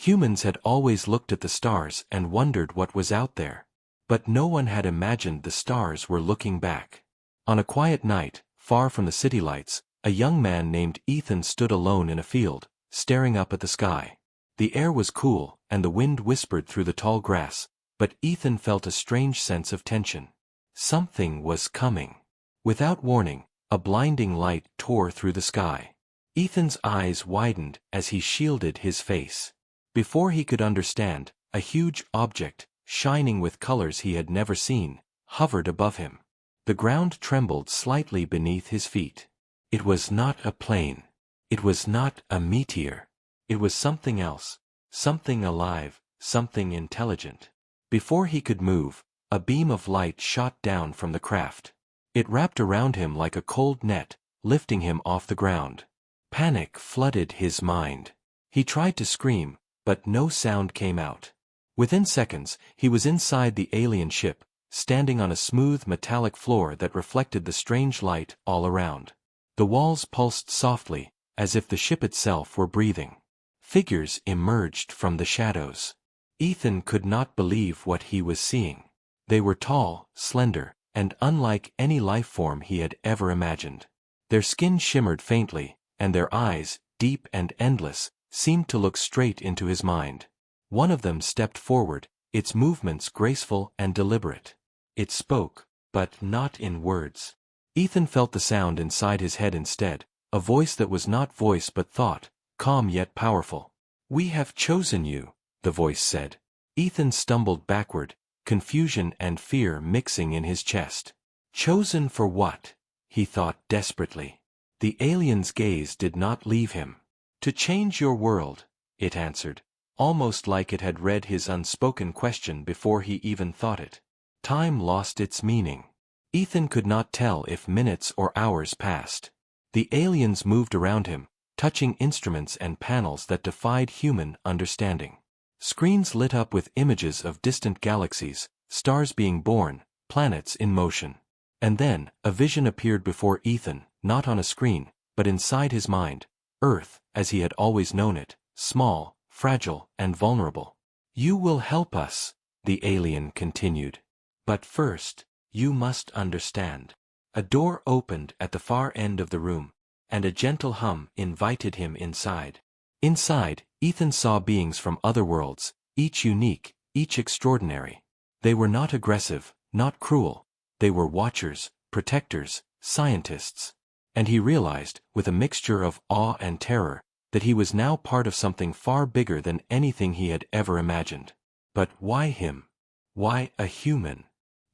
Humans had always looked at the stars and wondered what was out there. But no one had imagined the stars were looking back. On a quiet night, far from the city lights, a young man named Ethan stood alone in a field, staring up at the sky. The air was cool, and the wind whispered through the tall grass, but Ethan felt a strange sense of tension. Something was coming. Without warning, a blinding light tore through the sky. Ethan's eyes widened as he shielded his face. Before he could understand, a huge object, shining with colors he had never seen, hovered above him. The ground trembled slightly beneath his feet. It was not a plane. It was not a meteor. It was something else, something alive, something intelligent. Before he could move, a beam of light shot down from the craft. It wrapped around him like a cold net, lifting him off the ground. Panic flooded his mind. He tried to scream, but no sound came out. Within seconds, he was inside the alien ship, standing on a smooth metallic floor that reflected the strange light all around. The walls pulsed softly, as if the ship itself were breathing. Figures emerged from the shadows. Ethan could not believe what he was seeing. They were tall, slender, and unlike any life form he had ever imagined. Their skin shimmered faintly, and their eyes, deep and endless, seemed to look straight into his mind. One of them stepped forward, its movements graceful and deliberate. It spoke, but not in words. Ethan felt the sound inside his head instead, a voice that was not voice but thought, calm yet powerful. "We have chosen you," the voice said. Ethan stumbled backward, confusion and fear mixing in his chest. Chosen for what? He thought desperately. The alien's gaze did not leave him. To change your world, it answered, almost like it had read his unspoken question before he even thought it. Time lost its meaning. Ethan could not tell if minutes or hours passed. The aliens moved around him, touching instruments and panels that defied human understanding. Screens lit up with images of distant galaxies, stars being born, planets in motion. And then, a vision appeared before Ethan, not on a screen, but inside his mind. Earth, as he had always known it, small, fragile, and vulnerable. "You will help us," the alien continued. "But first, you must understand." A door opened at the far end of the room, and a gentle hum invited him inside. Inside, Ethan saw beings from other worlds, each unique, each extraordinary. They were not aggressive, not cruel. They were watchers, protectors, scientists. And he realized, with a mixture of awe and terror, that he was now part of something far bigger than anything he had ever imagined. But why him? Why a human?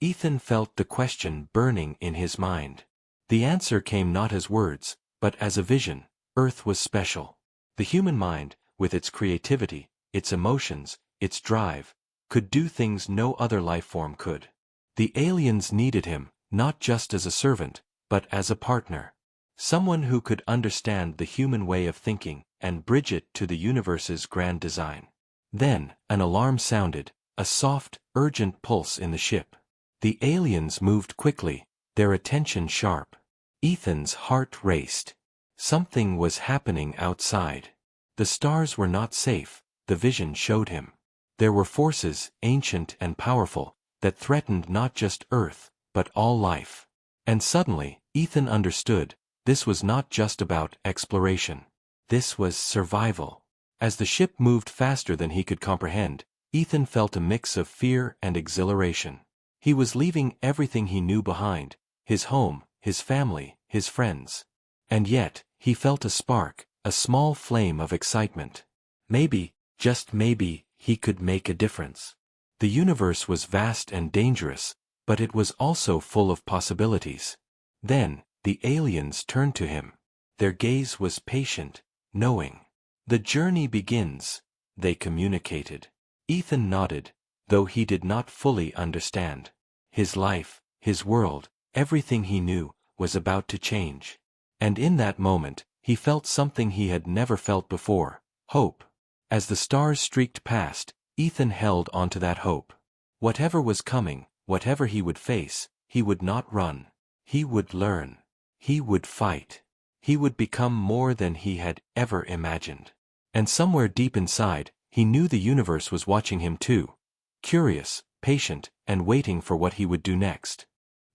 Ethan felt the question burning in his mind. The answer came not as words, but as a vision. Earth was special. The human mind, with its creativity, its emotions, its drive, could do things no other life form could. The aliens needed him, not just as a servant, but as a partner. Someone who could understand the human way of thinking and bridge it to the universe's grand design. Then, an alarm sounded, a soft, urgent pulse in the ship. The aliens moved quickly, their attention sharp. Ethan's heart raced. Something was happening outside. The stars were not safe, the vision showed him. There were forces, ancient and powerful, that threatened not just Earth, but all life. And suddenly, Ethan understood, this was not just about exploration. This was survival. As the ship moved faster than he could comprehend, Ethan felt a mix of fear and exhilaration. He was leaving everything he knew behind, his home, his family, his friends. And yet, he felt a spark, a small flame of excitement. Maybe, just maybe, he could make a difference. The universe was vast and dangerous, but it was also full of possibilities. Then, the aliens turned to him. Their gaze was patient, knowing. "The journey begins," they communicated. Ethan nodded, though he did not fully understand. His life, his world, everything he knew, was about to change. And in that moment, he felt something he had never felt before, hope. As the stars streaked past, Ethan held onto that hope. Whatever was coming, whatever he would face, he would not run. He would learn. He would fight. He would become more than he had ever imagined. And somewhere deep inside, he knew the universe was watching him too. Curious, patient, and waiting for what he would do next.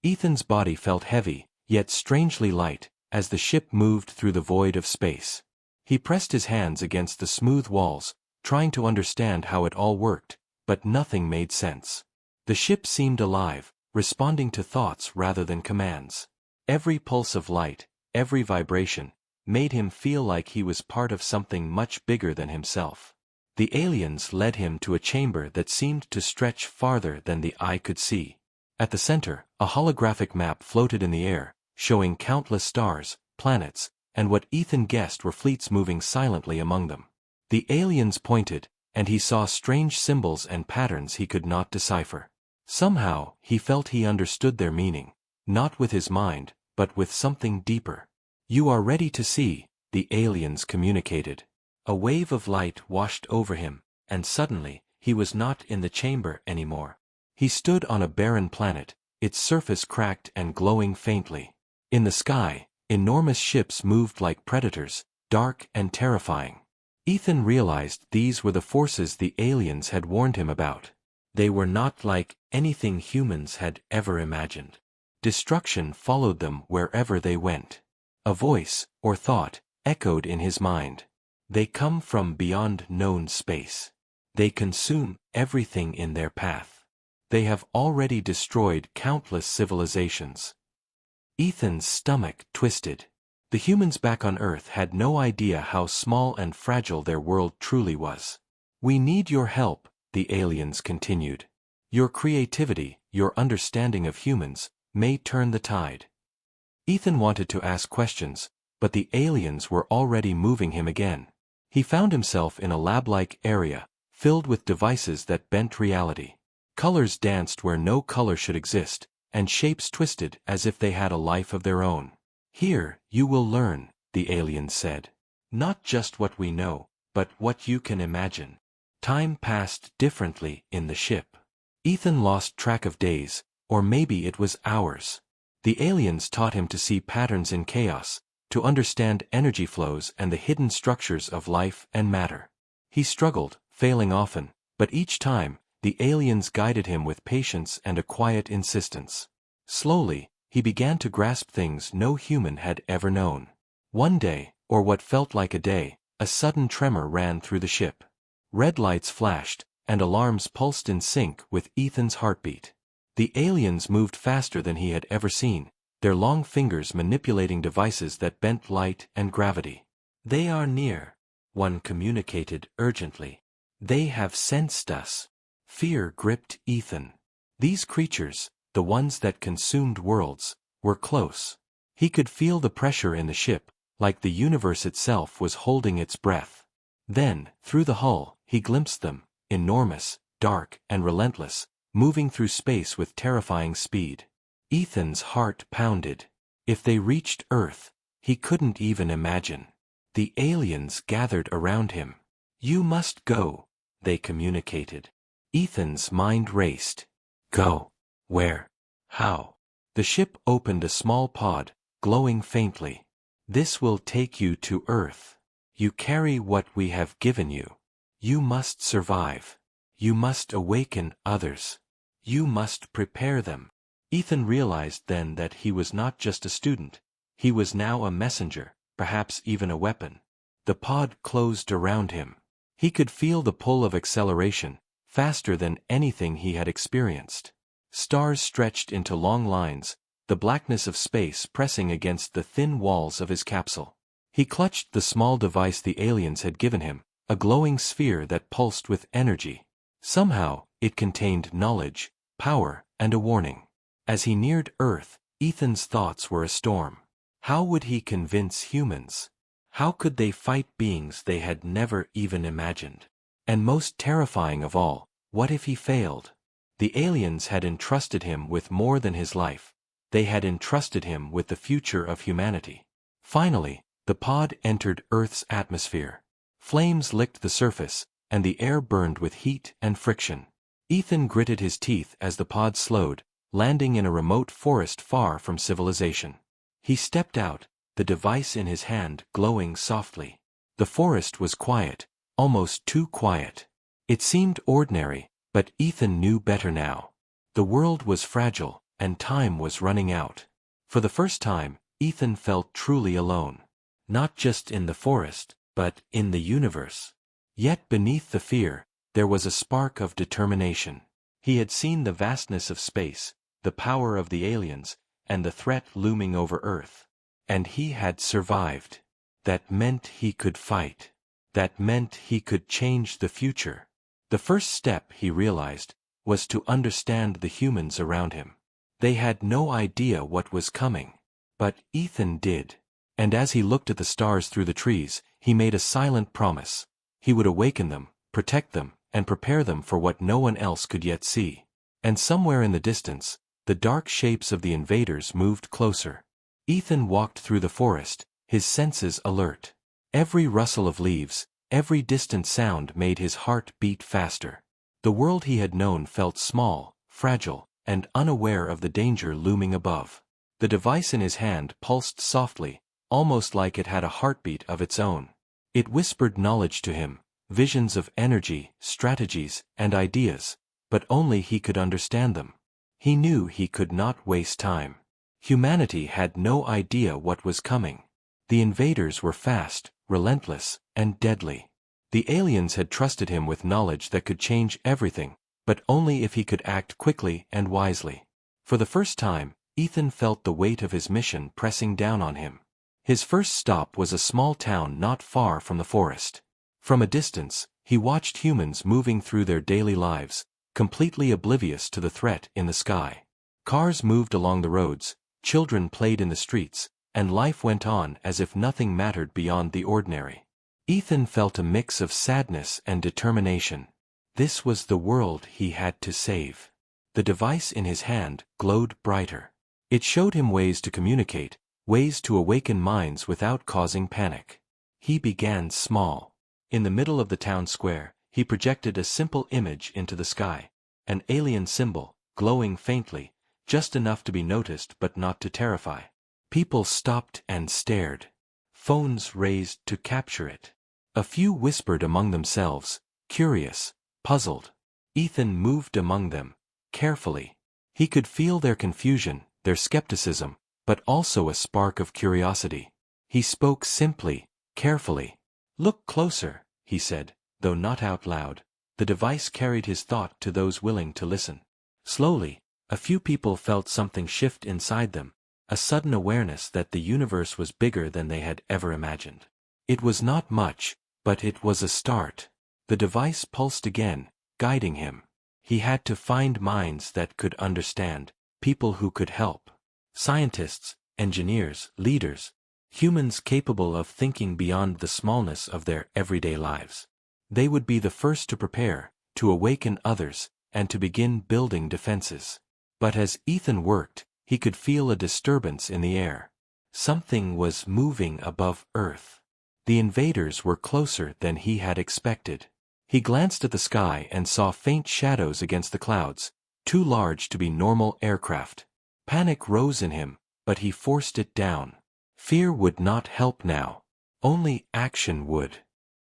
Ethan's body felt heavy, yet strangely light, as the ship moved through the void of space. He pressed his hands against the smooth walls, trying to understand how it all worked, but nothing made sense. The ship seemed alive, responding to thoughts rather than commands. Every pulse of light, every vibration, made him feel like he was part of something much bigger than himself. The aliens led him to a chamber that seemed to stretch farther than the eye could see. At the center, a holographic map floated in the air, showing countless stars, planets, and what Ethan guessed were fleets moving silently among them. The aliens pointed, and he saw strange symbols and patterns he could not decipher. Somehow, he felt he understood their meaning, not with his mind, but with something deeper. "You are ready to see," the aliens communicated. A wave of light washed over him, and suddenly, he was not in the chamber anymore. He stood on a barren planet, its surface cracked and glowing faintly. In the sky, enormous ships moved like predators, dark and terrifying. Ethan realized these were the forces the aliens had warned him about. They were not like anything humans had ever imagined. Destruction followed them wherever they went. A voice, or thought, echoed in his mind. They come from beyond known space. They consume everything in their path. They have already destroyed countless civilizations. Ethan's stomach twisted. The humans back on Earth had no idea how small and fragile their world truly was. "We need your help," the aliens continued. "Your creativity, your understanding of humans, may turn the tide." Ethan wanted to ask questions, but the aliens were already moving him again. He found himself in a lab-like area, filled with devices that bent reality. Colors danced where no color should exist, and shapes twisted as if they had a life of their own. "Here, you will learn," the aliens said. "Not just what we know, but what you can imagine." Time passed differently in the ship. Ethan lost track of days, or maybe it was hours. The aliens taught him to see patterns in chaos, to understand energy flows and the hidden structures of life and matter. He struggled, failing often, but each time, the aliens guided him with patience and a quiet insistence. Slowly, he began to grasp things no human had ever known. One day, or what felt like a day, a sudden tremor ran through the ship. Red lights flashed, and alarms pulsed in sync with Ethan's heartbeat. The aliens moved faster than he had ever seen, their long fingers manipulating devices that bent light and gravity. "They are near," one communicated urgently. "They have sensed us." Fear gripped Ethan. These creatures, the ones that consumed worlds, were close. He could feel the pressure in the ship, like the universe itself was holding its breath. Then, through the hull, he glimpsed them, enormous, dark, and relentless, moving through space with terrifying speed. Ethan's heart pounded. If they reached Earth, he couldn't even imagine. The aliens gathered around him. "You must go," they communicated. Ethan's mind raced. Go? Where? How? The ship opened a small pod, glowing faintly. "This will take you to Earth. You carry what we have given you. You must survive. You must awaken others. You must prepare them." Ethan realized then that he was not just a student. He was now a messenger, perhaps even a weapon. The pod closed around him. He could feel the pull of acceleration, faster than anything he had experienced. Stars stretched into long lines, the blackness of space pressing against the thin walls of his capsule. He clutched the small device the aliens had given him, a glowing sphere that pulsed with energy. Somehow, it contained knowledge, power, and a warning. As he neared Earth, Ethan's thoughts were a storm. How would he convince humans? How could they fight beings they had never even imagined? And most terrifying of all, what if he failed? The aliens had entrusted him with more than his life. They had entrusted him with the future of humanity. Finally, the pod entered Earth's atmosphere. Flames licked the surface, and the air burned with heat and friction. Ethan gritted his teeth as the pod slowed, landing in a remote forest far from civilization. He stepped out, the device in his hand glowing softly. The forest was quiet, almost too quiet. It seemed ordinary, but Ethan knew better now. The world was fragile, and time was running out. For the first time, Ethan felt truly alone. Not just in the forest, but in the universe. Yet beneath the fear, there was a spark of determination. He had seen the vastness of space, the power of the aliens, and the threat looming over Earth. And he had survived. That meant he could fight. That meant he could change the future. The first step, he realized, was to understand the humans around him. They had no idea what was coming. But Ethan did. And as he looked at the stars through the trees, he made a silent promise. He would awaken them, protect them, and prepare them for what no one else could yet see. And somewhere in the distance, the dark shapes of the invaders moved closer. Ethan walked through the forest, his senses alert. Every rustle of leaves, every distant sound made his heart beat faster. The world he had known felt small, fragile, and unaware of the danger looming above. The device in his hand pulsed softly, almost like it had a heartbeat of its own. It whispered knowledge to him, visions of energy, strategies, and ideas, but only he could understand them. He knew he could not waste time. Humanity had no idea what was coming. The invaders were fast, relentless, and deadly. The aliens had trusted him with knowledge that could change everything, but only if he could act quickly and wisely. For the first time, Ethan felt the weight of his mission pressing down on him. His first stop was a small town not far from the forest. From a distance, he watched humans moving through their daily lives, completely oblivious to the threat in the sky. Cars moved along the roads, children played in the streets, and life went on as if nothing mattered beyond the ordinary. Ethan felt a mix of sadness and determination. This was the world he had to save. The device in his hand glowed brighter. It showed him ways to communicate, ways to awaken minds without causing panic. He began small. In the middle of the town square, he projected a simple image into the sky. An alien symbol, glowing faintly, just enough to be noticed but not to terrify. People stopped and stared. Phones raised to capture it. A few whispered among themselves, curious, puzzled. Ethan moved among them, carefully. He could feel their confusion, their skepticism, but also a spark of curiosity. He spoke simply, carefully. "Look closer," he said, though not out loud. The device carried his thought to those willing to listen. Slowly, a few people felt something shift inside them, a sudden awareness that the universe was bigger than they had ever imagined. It was not much, but it was a start. The device pulsed again, guiding him. He had to find minds that could understand, people who could help. Scientists, engineers, leaders, humans capable of thinking beyond the smallness of their everyday lives. They would be the first to prepare, to awaken others, and to begin building defenses. But as Ethan worked, he could feel a disturbance in the air. Something was moving above Earth. The invaders were closer than he had expected. He glanced at the sky and saw faint shadows against the clouds, too large to be normal aircraft. Panic rose in him, but he forced it down. Fear would not help now. Only action would.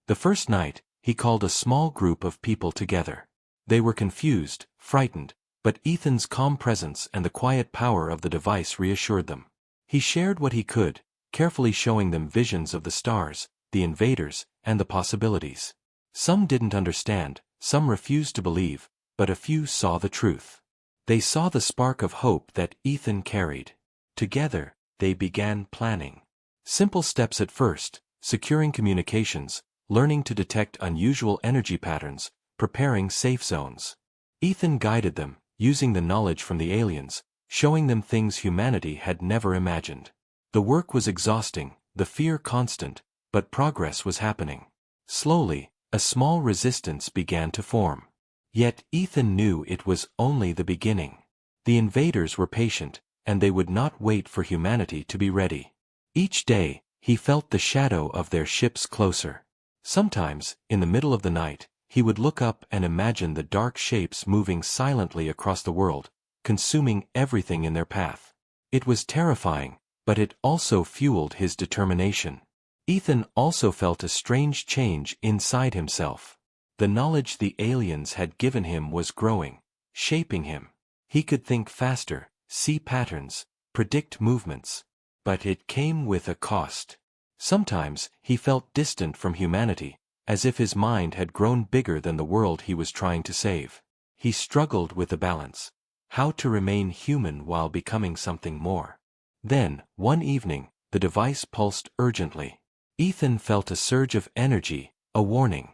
The first night, he called a small group of people together. They were confused, frightened, but Ethan's calm presence and the quiet power of the device reassured them. He shared what he could, carefully showing them visions of the stars, the invaders, and the possibilities. Some didn't understand, some refused to believe, but a few saw the truth. They saw the spark of hope that Ethan carried. Together, they began planning. Simple steps at first, securing communications, learning to detect unusual energy patterns, preparing safe zones. Ethan guided them, using the knowledge from the aliens, showing them things humanity had never imagined. The work was exhausting, the fear constant, but progress was happening. Slowly, a small resistance began to form. Yet Ethan knew it was only the beginning. The invaders were patient, and they would not wait for humanity to be ready. Each day, he felt the shadow of their ships closer. Sometimes, in the middle of the night, he would look up and imagine the dark shapes moving silently across the world, consuming everything in their path. It was terrifying, but it also fueled his determination. Ethan also felt a strange change inside himself. The knowledge the aliens had given him was growing, shaping him. He could think faster, see patterns, predict movements. But it came with a cost. Sometimes he felt distant from humanity, as if his mind had grown bigger than the world he was trying to save. He struggled with the balance. How to remain human while becoming something more. Then, one evening, the device pulsed urgently. Ethan felt a surge of energy, a warning.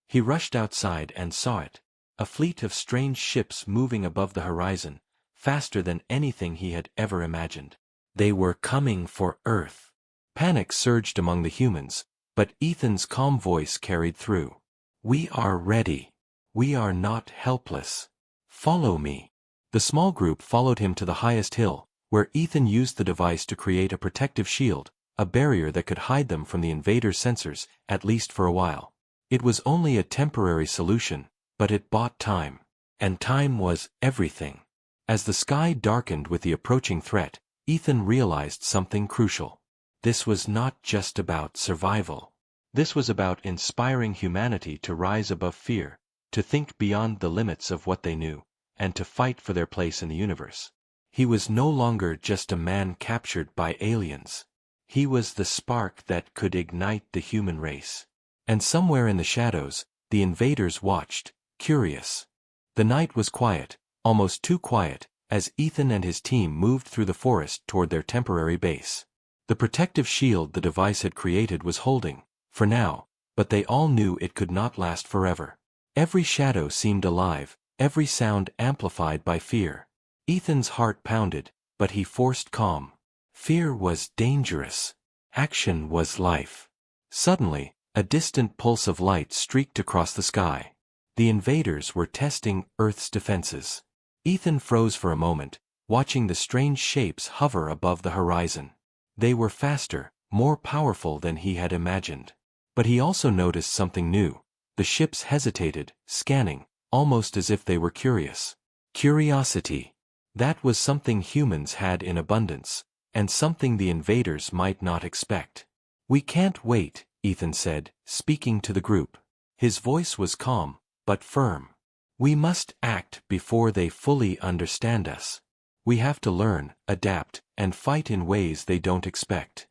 He rushed outside and saw it. A fleet of strange ships moving above the horizon, faster than anything he had ever imagined. They were coming for Earth. Panic surged among the humans, but Ethan's calm voice carried through. "We are ready. We are not helpless. Follow me." The small group followed him to the highest hill, where Ethan used the device to create a protective shield, a barrier that could hide them from the invaders' sensors, at least for a while. It was only a temporary solution, but it bought time. And time was everything. As the sky darkened with the approaching threat, Ethan realized something crucial. This was not just about survival. This was about inspiring humanity to rise above fear, to think beyond the limits of what they knew, and to fight for their place in the universe. He was no longer just a man captured by aliens. He was the spark that could ignite the human race. And somewhere in the shadows, the invaders watched, curious. The night was quiet, almost too quiet, as Ethan and his team moved through the forest toward their temporary base. The protective shield the device had created was holding, for now, but they all knew it could not last forever. Every shadow seemed alive, every sound amplified by fear. Ethan's heart pounded, but he forced calm. Fear was dangerous. Action was life. Suddenly, a distant pulse of light streaked across the sky. The invaders were testing Earth's defenses. Ethan froze for a moment, watching the strange shapes hover above the horizon. They were faster, more powerful than he had imagined. But he also noticed something new. The ships hesitated, scanning, almost as if they were curious. Curiosity. That was something humans had in abundance, and something the invaders might not expect. "We can't wait," Ethan said, speaking to the group. His voice was calm, but firm. "We must act before they fully understand us. We have to learn, adapt, and fight in ways they don't expect."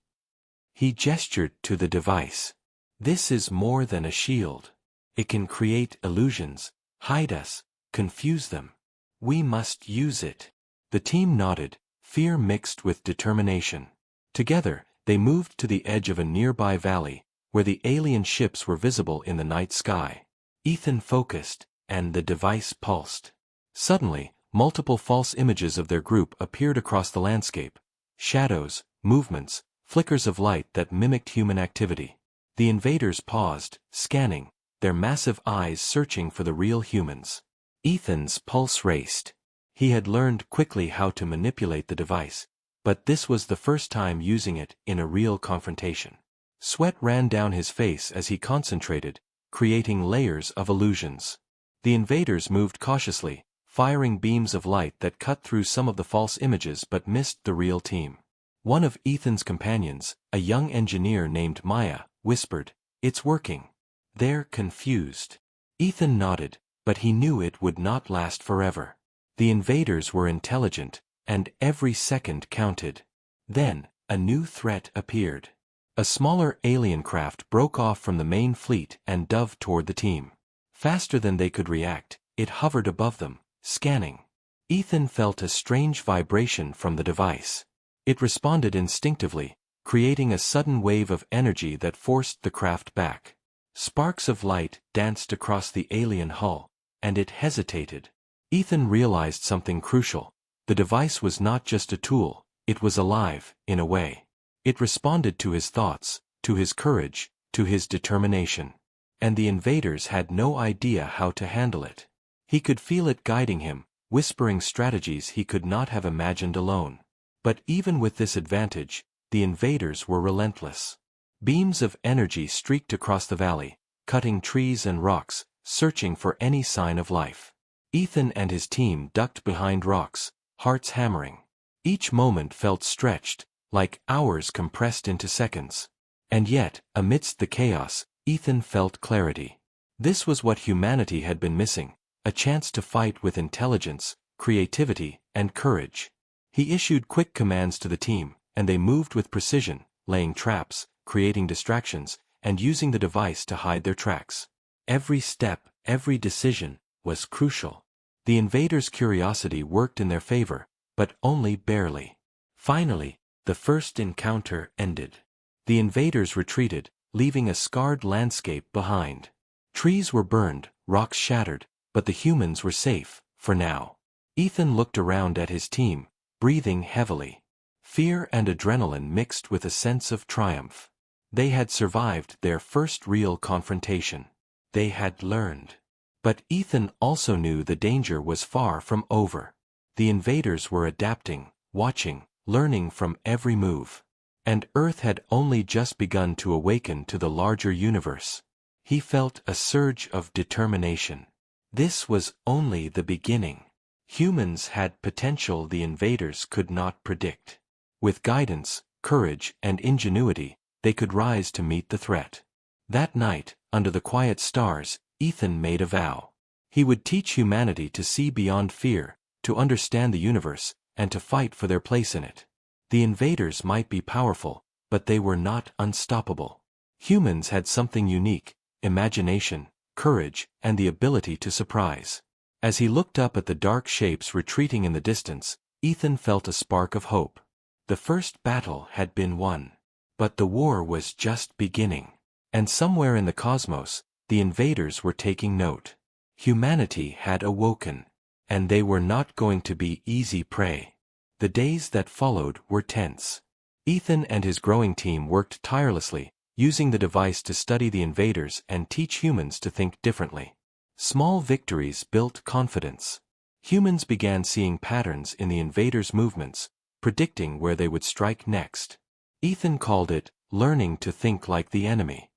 He gestured to the device. "This is more than a shield. It can create illusions, hide us, confuse them. We must use it." The team nodded, fear mixed with determination. Together, they moved to the edge of a nearby valley, where the alien ships were visible in the night sky. Ethan focused, and the device pulsed. Suddenly, multiple false images of their group appeared across the landscape. Shadows, movements, flickers of light that mimicked human activity. The invaders paused, scanning, their massive eyes searching for the real humans. Ethan's pulse raced. He had learned quickly how to manipulate the device, but this was the first time using it in a real confrontation. Sweat ran down his face as he concentrated, creating layers of illusions. The invaders moved cautiously, firing beams of light that cut through some of the false images but missed the real team. One of Ethan's companions, a young engineer named Maya, whispered, "It's working." "They're confused." Ethan nodded, but he knew it would not last forever. The invaders were intelligent, and every second counted. Then, a new threat appeared. A smaller alien craft broke off from the main fleet and dove toward the team. Faster than they could react, it hovered above them, scanning. Ethan felt a strange vibration from the device. It responded instinctively, creating a sudden wave of energy that forced the craft back. Sparks of light danced across the alien hull, and it hesitated. Ethan realized something crucial. The device was not just a tool, it was alive, in a way. It responded to his thoughts, to his courage, to his determination. And the invaders had no idea how to handle it. He could feel it guiding him, whispering strategies he could not have imagined alone. But even with this advantage, the invaders were relentless. Beams of energy streaked across the valley, cutting trees and rocks, searching for any sign of life. Ethan and his team ducked behind rocks, hearts hammering. Each moment felt stretched, like hours compressed into seconds. And yet, amidst the chaos, Ethan felt clarity. This was what humanity had been missing, a chance to fight with intelligence, creativity, and courage. He issued quick commands to the team, and they moved with precision, laying traps, creating distractions, and using the device to hide their tracks. Every step, every decision, was crucial. The invaders' curiosity worked in their favor, but only barely. Finally, the first encounter ended. The invaders retreated, leaving a scarred landscape behind. Trees were burned, rocks shattered, but the humans were safe, for now. Ethan looked around at his team, breathing heavily. Fear and adrenaline mixed with a sense of triumph. They had survived their first real confrontation. They had learned. But Ethan also knew the danger was far from over. The invaders were adapting, watching, learning from every move. And Earth had only just begun to awaken to the larger universe. He felt a surge of determination. This was only the beginning. Humans had potential the invaders could not predict. With guidance, courage, and ingenuity, they could rise to meet the threat. That night, under the quiet stars, Ethan made a vow. He would teach humanity to see beyond fear, to understand the universe, and to fight for their place in it. The invaders might be powerful, but they were not unstoppable. Humans had something unique: imagination, courage, and the ability to surprise. As he looked up at the dark shapes retreating in the distance, Ethan felt a spark of hope. The first battle had been won. But the war was just beginning. And somewhere in the cosmos, the invaders were taking note. Humanity had awoken. And they were not going to be easy prey. The days that followed were tense. Ethan and his growing team worked tirelessly, using the device to study the invaders and teach humans to think differently. Small victories built confidence. Humans began seeing patterns in the invaders' movements, predicting where they would strike next. Ethan called it learning to think like the enemy.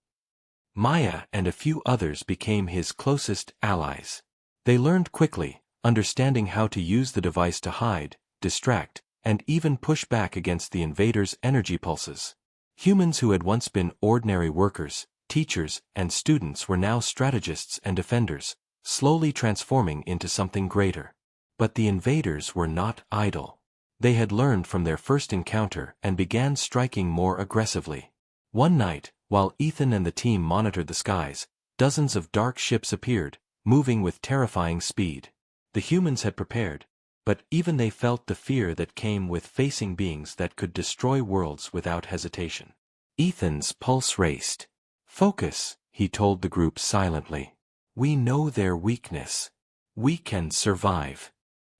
Maya and a few others became his closest allies. They learned quickly, understanding how to use the device to hide, distract, and even push back against the invaders' energy pulses. Humans who had once been ordinary workers, teachers, and students were now strategists and defenders, slowly transforming into something greater. But the invaders were not idle. They had learned from their first encounter and began striking more aggressively. One night, while Ethan and the team monitored the skies, dozens of dark ships appeared, moving with terrifying speed. The humans had prepared, but even they felt the fear that came with facing beings that could destroy worlds without hesitation. Ethan's pulse raced. "Focus," he told the group silently. "We know their weakness. We can survive."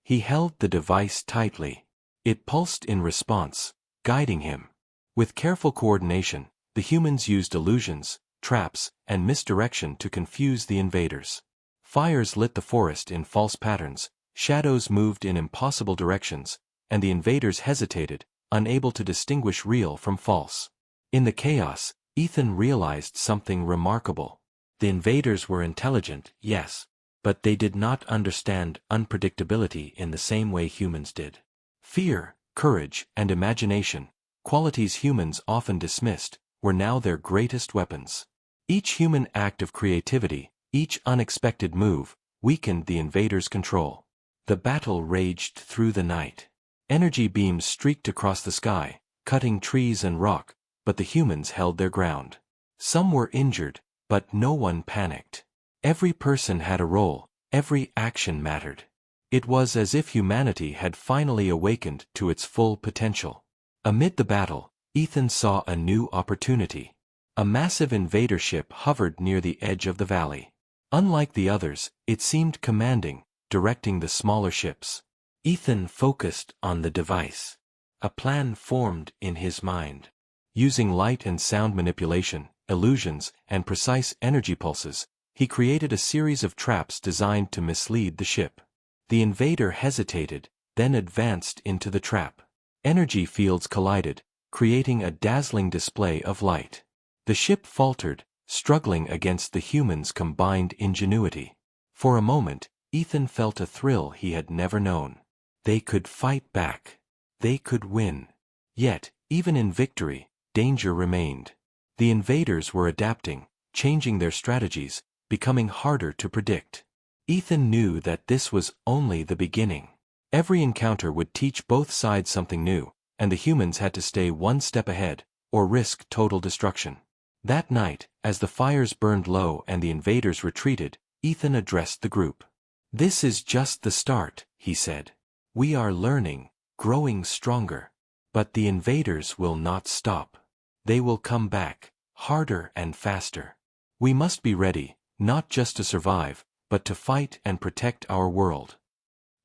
He held the device tightly. It pulsed in response, guiding him. With careful coordination, the humans used illusions, traps, and misdirection to confuse the invaders. Fires lit the forest in false patterns, shadows moved in impossible directions, and the invaders hesitated, unable to distinguish real from false. In the chaos, Ethan realized something remarkable. The invaders were intelligent, yes, but they did not understand unpredictability in the same way humans did. Fear, courage, and imagination, qualities humans often dismissed, were now their greatest weapons. Each human act of creativity, each unexpected move, weakened the invaders' control. The battle raged through the night. Energy beams streaked across the sky, cutting trees and rock, but the humans held their ground. Some were injured, but no one panicked. Every person had a role, every action mattered. It was as if humanity had finally awakened to its full potential. Amid the battle, Ethan saw a new opportunity. A massive invader ship hovered near the edge of the valley. Unlike the others, it seemed commanding, directing the smaller ships. Ethan focused on the device. A plan formed in his mind. Using light and sound manipulation, illusions, and precise energy pulses, he created a series of traps designed to mislead the ship. The invader hesitated, then advanced into the trap. Energy fields collided, creating a dazzling display of light. The ship faltered, struggling against the humans' combined ingenuity. For a moment, Ethan felt a thrill he had never known. They could fight back. They could win. Yet, even in victory, danger remained. The invaders were adapting, changing their strategies, becoming harder to predict. Ethan knew that this was only the beginning. Every encounter would teach both sides something new, and the humans had to stay one step ahead, or risk total destruction. That night, as the fires burned low and the invaders retreated, Ethan addressed the group. "This is just the start," he said. "We are learning, growing stronger. But the invaders will not stop. They will come back, harder and faster. We must be ready, not just to survive, but to fight and protect our world."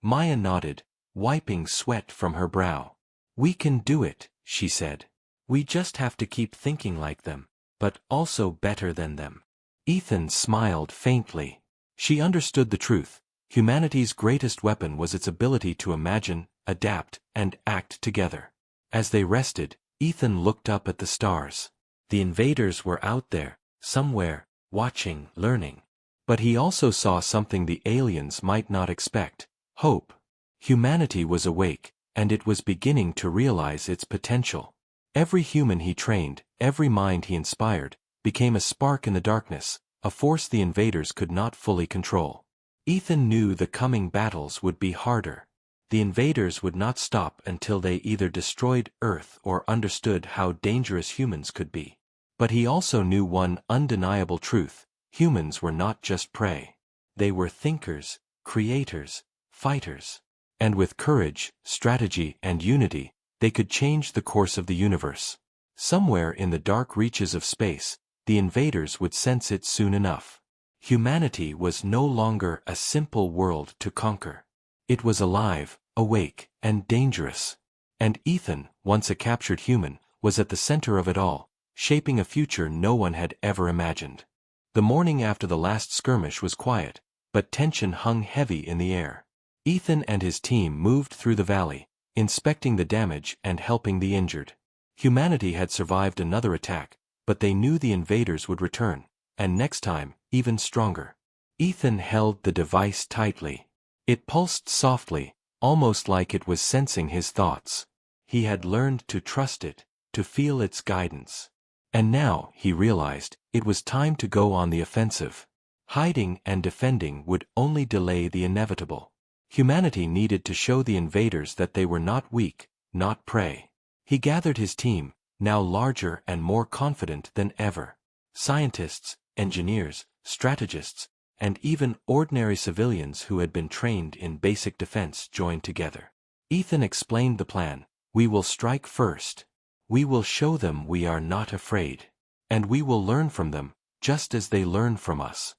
Maya nodded, wiping sweat from her brow. "We can do it," she said. "We just have to keep thinking like them, but also better than them." Ethan smiled faintly. She understood the truth. Humanity's greatest weapon was its ability to imagine, adapt, and act together. As they rested, Ethan looked up at the stars. The invaders were out there, somewhere, watching, learning. But he also saw something the aliens might not expect: hope. Humanity was awake, and it was beginning to realize its potential. Every human he trained, every mind he inspired, became a spark in the darkness, a force the invaders could not fully control. Ethan knew the coming battles would be harder. The invaders would not stop until they either destroyed Earth or understood how dangerous humans could be. But he also knew one undeniable truth: humans were not just prey. They were thinkers, creators, fighters. And with courage, strategy, and unity, they could change the course of the universe. Somewhere in the dark reaches of space, the invaders would sense it soon enough. Humanity was no longer a simple world to conquer. It was alive, awake, and dangerous. And Ethan, once a captured human, was at the center of it all, shaping a future no one had ever imagined. The morning after the last skirmish was quiet, but tension hung heavy in the air. Ethan and his team moved through the valley, inspecting the damage and helping the injured. Humanity had survived another attack, but they knew the invaders would return, and next time, even stronger. Ethan held the device tightly. It pulsed softly, almost like it was sensing his thoughts. He had learned to trust it, to feel its guidance. And now, he realized, it was time to go on the offensive. Hiding and defending would only delay the inevitable. Humanity needed to show the invaders that they were not weak, not prey. He gathered his team, now larger and more confident than ever. Scientists, engineers, strategists, and even ordinary civilians who had been trained in basic defense joined together. Ethan explained the plan: "We will strike first. We will show them we are not afraid. And we will learn from them, just as they learn from us."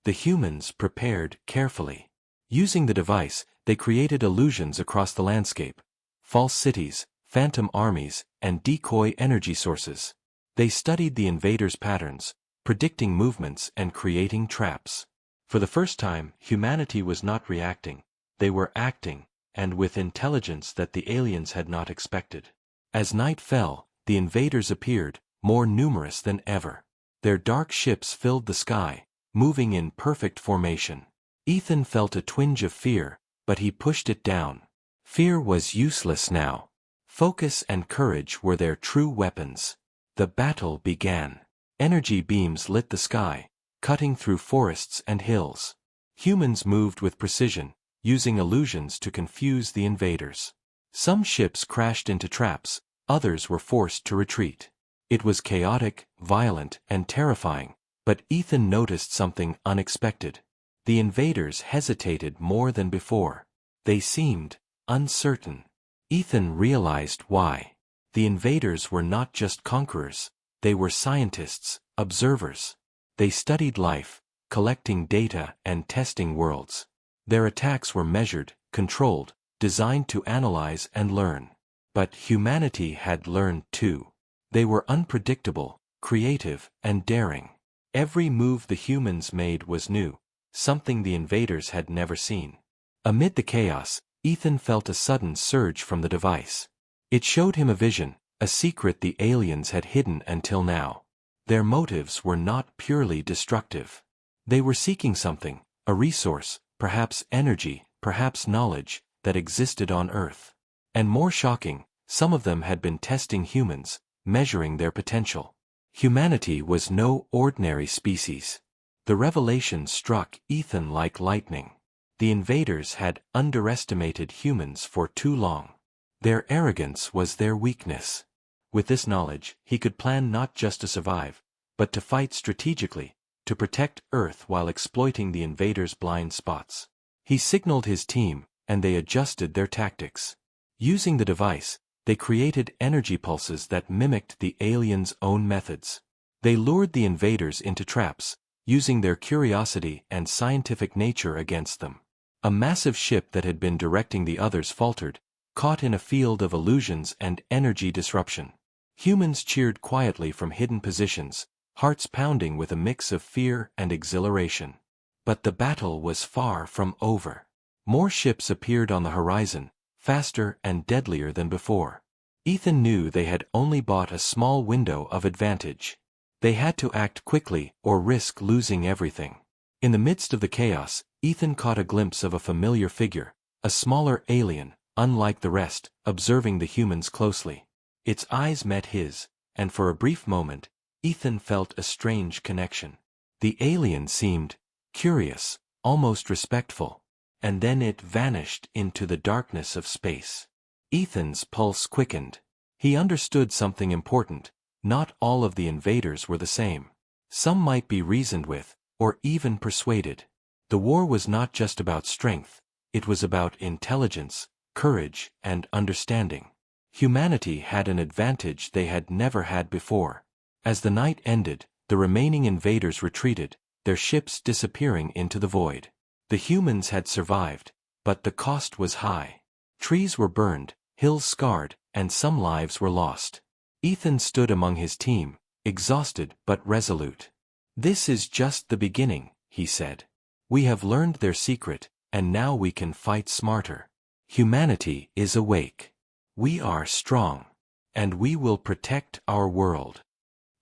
The humans prepared carefully. Using the device, they created illusions across the landscape: false cities, phantom armies, and decoy energy sources. They studied the invaders' patterns, predicting movements and creating traps. For the first time, humanity was not reacting. They were acting, and with intelligence that the aliens had not expected. As night fell, the invaders appeared, more numerous than ever. Their dark ships filled the sky, moving in perfect formation. Ethan felt a twinge of fear, but he pushed it down. Fear was useless now. Focus and courage were their true weapons. The battle began. Energy beams lit the sky, cutting through forests and hills. Humans moved with precision, using illusions to confuse the invaders. Some ships crashed into traps, others were forced to retreat. It was chaotic, violent, and terrifying, but Ethan noticed something unexpected. The invaders hesitated more than before. They seemed uncertain. Ethan realized why. The invaders were not just conquerors, they were scientists, observers. They studied life, collecting data and testing worlds. Their attacks were measured, controlled, designed to analyze and learn. But humanity had learned too. They were unpredictable, creative, and daring. Every move the humans made was new, something the invaders had never seen. Amid the chaos, Ethan felt a sudden surge from the device. It showed him a vision, a secret the aliens had hidden until now. Their motives were not purely destructive. They were seeking something, a resource, perhaps energy, perhaps knowledge, that existed on Earth. And more shocking, some of them had been testing humans, measuring their potential. Humanity was no ordinary species. The revelation struck Ethan like lightning. The invaders had underestimated humans for too long. Their arrogance was their weakness. With this knowledge, he could plan not just to survive, but to fight strategically, to protect Earth while exploiting the invaders' blind spots. He signaled his team, and they adjusted their tactics. Using the device, they created energy pulses that mimicked the aliens' own methods. They lured the invaders into traps, using their curiosity and scientific nature against them. A massive ship that had been directing the others faltered, caught in a field of illusions and energy disruption. Humans cheered quietly from hidden positions, hearts pounding with a mix of fear and exhilaration. But the battle was far from over. More ships appeared on the horizon, faster and deadlier than before. Ethan knew they had only bought a small window of advantage. They had to act quickly or risk losing everything. In the midst of the chaos, Ethan caught a glimpse of a familiar figure, a smaller alien, unlike the rest, observing the humans closely. Its eyes met his, and for a brief moment, Ethan felt a strange connection. The alien seemed curious, almost respectful, and then it vanished into the darkness of space. Ethan's pulse quickened. He understood something important: not all of the invaders were the same. Some might be reasoned with, or even persuaded. The war was not just about strength, it was about intelligence, courage, and understanding. Humanity had an advantage they had never had before. As the night ended, the remaining invaders retreated, their ships disappearing into the void. The humans had survived, but the cost was high. Trees were burned, hills scarred, and some lives were lost. Ethan stood among his team, exhausted but resolute. "This is just the beginning," he said. "We have learned their secret, and now we can fight smarter. Humanity is awake. We are strong. And we will protect our world."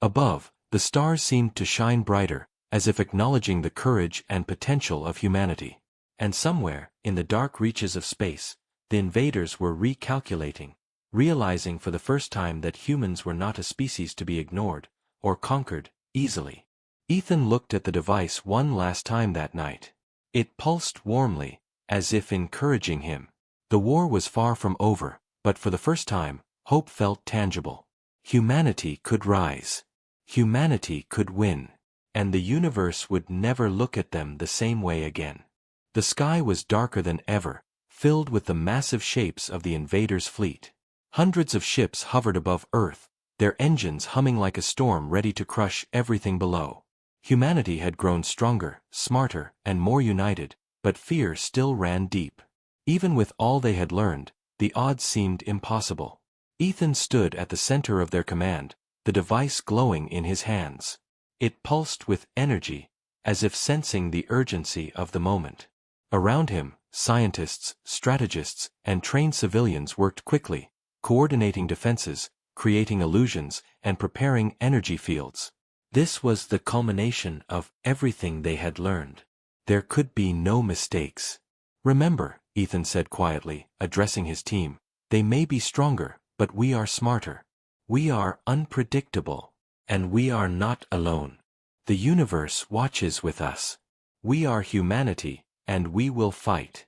Above, the stars seemed to shine brighter, as if acknowledging the courage and potential of humanity. And somewhere, in the dark reaches of space, the invaders were recalculating, realizing for the first time that humans were not a species to be ignored or conquered easily. Ethan looked at the device one last time that night. It pulsed warmly, as if encouraging him. The war was far from over, but for the first time, hope felt tangible. Humanity could rise. Humanity could win. And the universe would never look at them the same way again. The sky was darker than ever, filled with the massive shapes of the invaders' fleet. Hundreds of ships hovered above Earth, their engines humming like a storm ready to crush everything below. Humanity had grown stronger, smarter, and more united, but fear still ran deep. Even with all they had learned, the odds seemed impossible. Ethan stood at the center of their command, the device glowing in his hands. It pulsed with energy, as if sensing the urgency of the moment. Around him, scientists, strategists, and trained civilians worked quickly, coordinating defenses, creating illusions, and preparing energy fields. This was the culmination of everything they had learned. There could be no mistakes. "Remember," Ethan said quietly, addressing his team, "they may be stronger, but we are smarter. We are unpredictable. And we are not alone. The universe watches with us. We are humanity, and we will fight."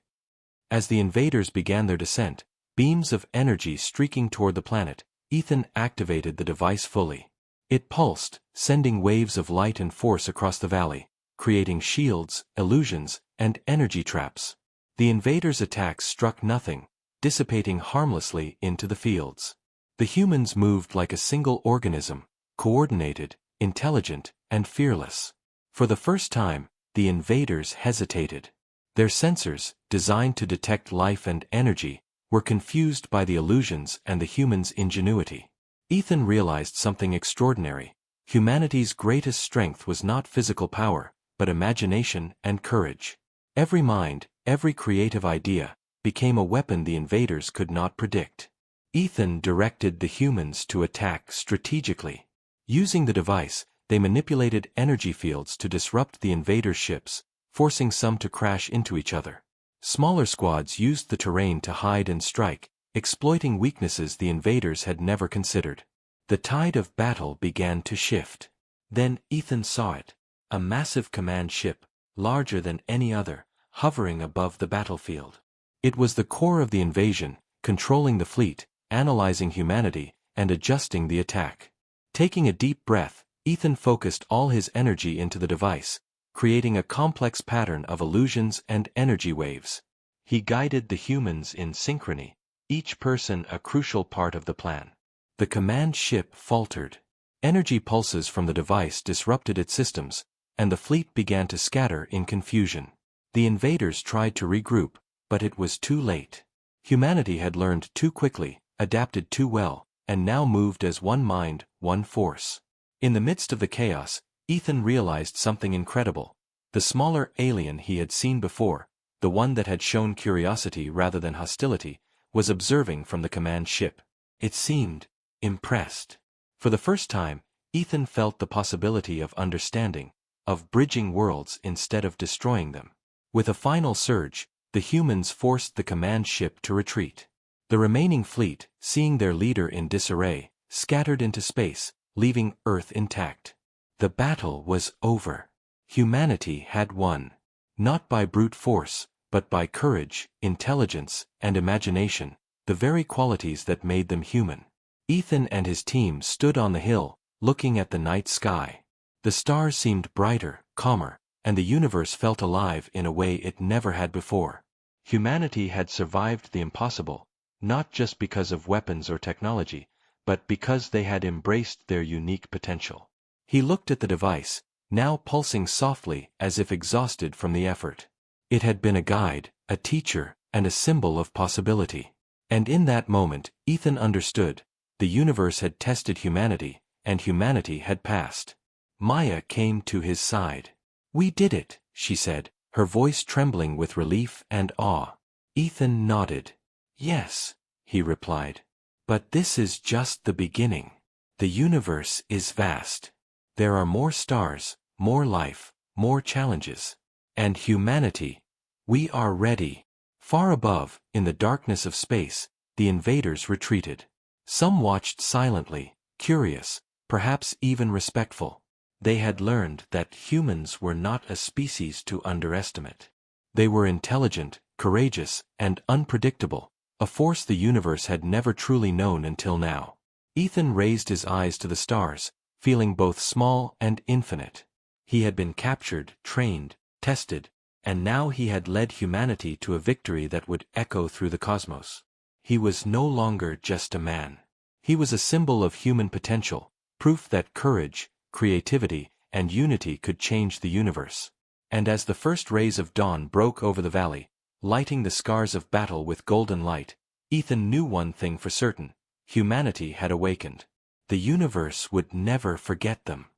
As the invaders began their descent, beams of energy streaking toward the planet, Ethan activated the device fully. It pulsed, sending waves of light and force across the valley, creating shields, illusions, and energy traps. The invaders' attacks struck nothing, dissipating harmlessly into the fields. The humans moved like a single organism, coordinated, intelligent, and fearless. For the first time, the invaders hesitated. Their sensors, designed to detect life and energy, were confused by the illusions and the humans' ingenuity. Ethan realized something extraordinary. Humanity's greatest strength was not physical power, but imagination and courage. Every mind, every creative idea, became a weapon the invaders could not predict. Ethan directed the humans to attack strategically. Using the device, they manipulated energy fields to disrupt the invaders' ships, forcing some to crash into each other. Smaller squads used the terrain to hide and strike, exploiting weaknesses the invaders had never considered. The tide of battle began to shift. Then Ethan saw it. a massive command ship, larger than any other, hovering above the battlefield. It was the core of the invasion, controlling the fleet, analyzing humanity, and adjusting the attack. Taking a deep breath, Ethan focused all his energy into the device, creating a complex pattern of illusions and energy waves. He guided the humans in synchrony, each person a crucial part of the plan. The command ship faltered. Energy pulses from the device disrupted its systems, and the fleet began to scatter in confusion. The invaders tried to regroup, but it was too late. Humanity had learned too quickly, adapted too well, and now moved as one mind, one force. In the midst of the chaos, Ethan realized something incredible. The smaller alien he had seen before, the one that had shown curiosity rather than hostility, was observing from the command ship. It seemed impressed. For the first time, Ethan felt the possibility of understanding, of bridging worlds instead of destroying them. With a final surge, the humans forced the command ship to retreat. The remaining fleet, seeing their leader in disarray, scattered into space, leaving Earth intact. The battle was over. Humanity had won. Not by brute force, but by courage, intelligence, and imagination, the very qualities that made them human. Ethan and his team stood on the hill, looking at the night sky. The stars seemed brighter, calmer, and the universe felt alive in a way it never had before. Humanity had survived the impossible, not just because of weapons or technology, but because they had embraced their unique potential. He looked at the device, now pulsing softly as if exhausted from the effort. It had been a guide, a teacher, and a symbol of possibility. And in that moment, Ethan understood. The universe had tested humanity, and humanity had passed. Maya came to his side. "We did it," she said, her voice trembling with relief and awe. Ethan nodded. "Yes," he replied. "But this is just the beginning. The universe is vast. There are more stars, more life, more challenges. And humanity, we are ready." Far above, in the darkness of space, the invaders retreated. Some watched silently, curious, perhaps even respectful. They had learned that humans were not a species to underestimate. They were intelligent, courageous, and unpredictable, a force the universe had never truly known until now. Ethan raised his eyes to the stars, feeling both small and infinite. He had been captured, trained, tested, and now he had led humanity to a victory that would echo through the cosmos. He was no longer just a man. He was a symbol of human potential, proof that courage, creativity, and unity could change the universe. And as the first rays of dawn broke over the valley, lighting the scars of battle with golden light, Ethan knew one thing for certain: humanity had awakened. The universe would never forget them.